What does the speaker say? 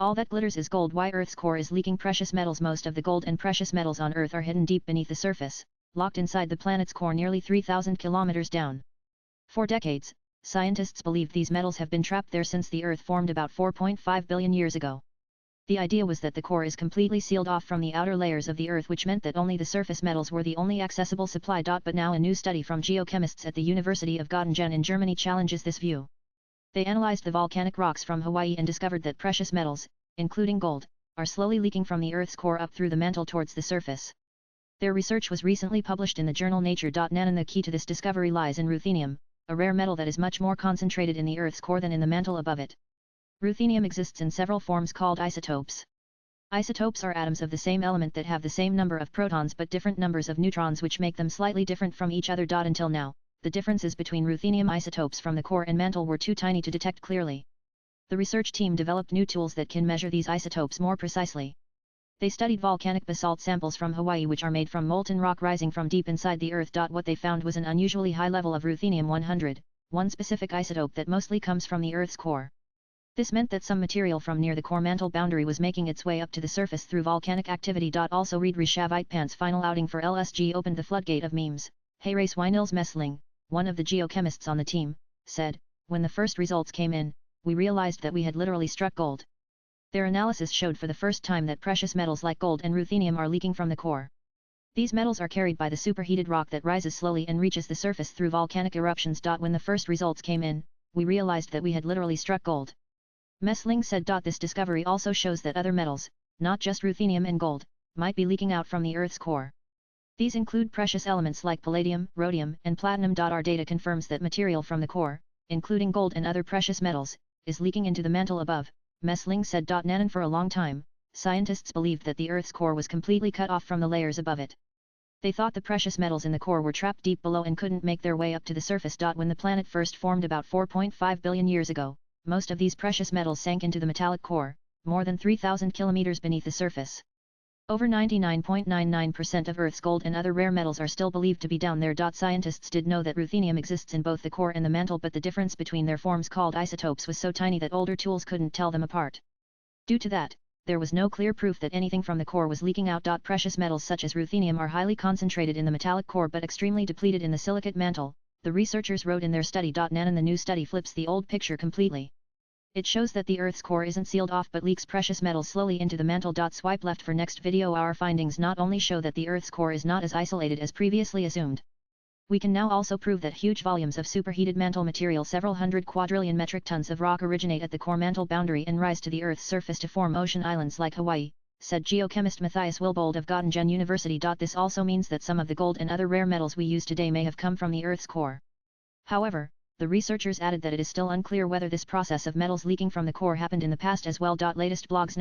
All that glitters is gold. Why Earth's core is leaking precious metals? Most of the gold and precious metals on Earth are hidden deep beneath the surface, locked inside the planet's core nearly 3,000 kilometers down. For decades, scientists believe these metals have been trapped there since the Earth formed about 4.5 billion years ago. The idea was that the core is completely sealed off from the outer layers of the Earth, which meant that only the surface metals were the only accessible supply. But now a new study from geochemists at the University of Göttingen in Germany challenges this view. They analyzed the volcanic rocks from Hawaii and discovered that precious metals, including gold, are slowly leaking from the Earth's core up through the mantle towards the surface. Their research was recently published in the journal Nature. And the key to this discovery lies in ruthenium, a rare metal that is much more concentrated in the Earth's core than in the mantle above it. Ruthenium exists in several forms called isotopes. Isotopes are atoms of the same element that have the same number of protons but different numbers of neutrons, which make them slightly different from each other. Until now, the differences between ruthenium isotopes from the core and mantle were too tiny to detect clearly. The research team developed new tools that can measure these isotopes more precisely. They studied volcanic basalt samples from Hawaii, which are made from molten rock rising from deep inside the Earth. What they found was an unusually high level of ruthenium-100, one specific isotope that mostly comes from the Earth's core. This meant that some material from near the core mantle boundary was making its way up to the surface through volcanic activity. Also read Reshavitpan's final outing for LSG opened the floodgate of memes. Hayrace Nils Messling, one of the geochemists on the team, said, "When the first results came in, we realized that we had literally struck gold." Their analysis showed for the first time that precious metals like gold and ruthenium are leaking from the core. These metals are carried by the superheated rock that rises slowly and reaches the surface through volcanic eruptions. When the first results came in, we realized that we had literally struck gold. Messling said. This discovery also shows that other metals, not just ruthenium and gold, might be leaking out from the Earth's core. These include precious elements like palladium, rhodium, and platinum. Our data confirms that material from the core, including gold and other precious metals, is leaking into the mantle above, Messling said. And for a long time, scientists believed that the Earth's core was completely cut off from the layers above it. They thought the precious metals in the core were trapped deep below and couldn't make their way up to the surface. When the planet first formed about 4.5 billion years ago, most of these precious metals sank into the metallic core, more than 3,000 kilometers beneath the surface. Over 99.99% of Earth's gold and other rare metals are still believed to be down there. Scientists did know that ruthenium exists in both the core and the mantle, but the difference between their forms called isotopes was so tiny that older tools couldn't tell them apart. Due to that, there was no clear proof that anything from the core was leaking out. Precious metals such as ruthenium are highly concentrated in the metallic core but extremely depleted in the silicate mantle, the researchers wrote in their study. And the new study flips the old picture completely. It shows that the Earth's core isn't sealed off but leaks precious metals slowly into the mantle. Swipe left for next video. Our findings not only show that the Earth's core is not as isolated as previously assumed. We can now also prove that huge volumes of superheated mantle material, several hundred quadrillion metric tons of rock, originate at the core mantle boundary and rise to the Earth's surface to form ocean islands like Hawaii, said geochemist Matthias Wilbold of Göttingen University. This also means that some of the gold and other rare metals we use today may have come from the Earth's core. However, the researchers added that it is still unclear whether this process of metals leaking from the core happened in the past as well. Latest blogs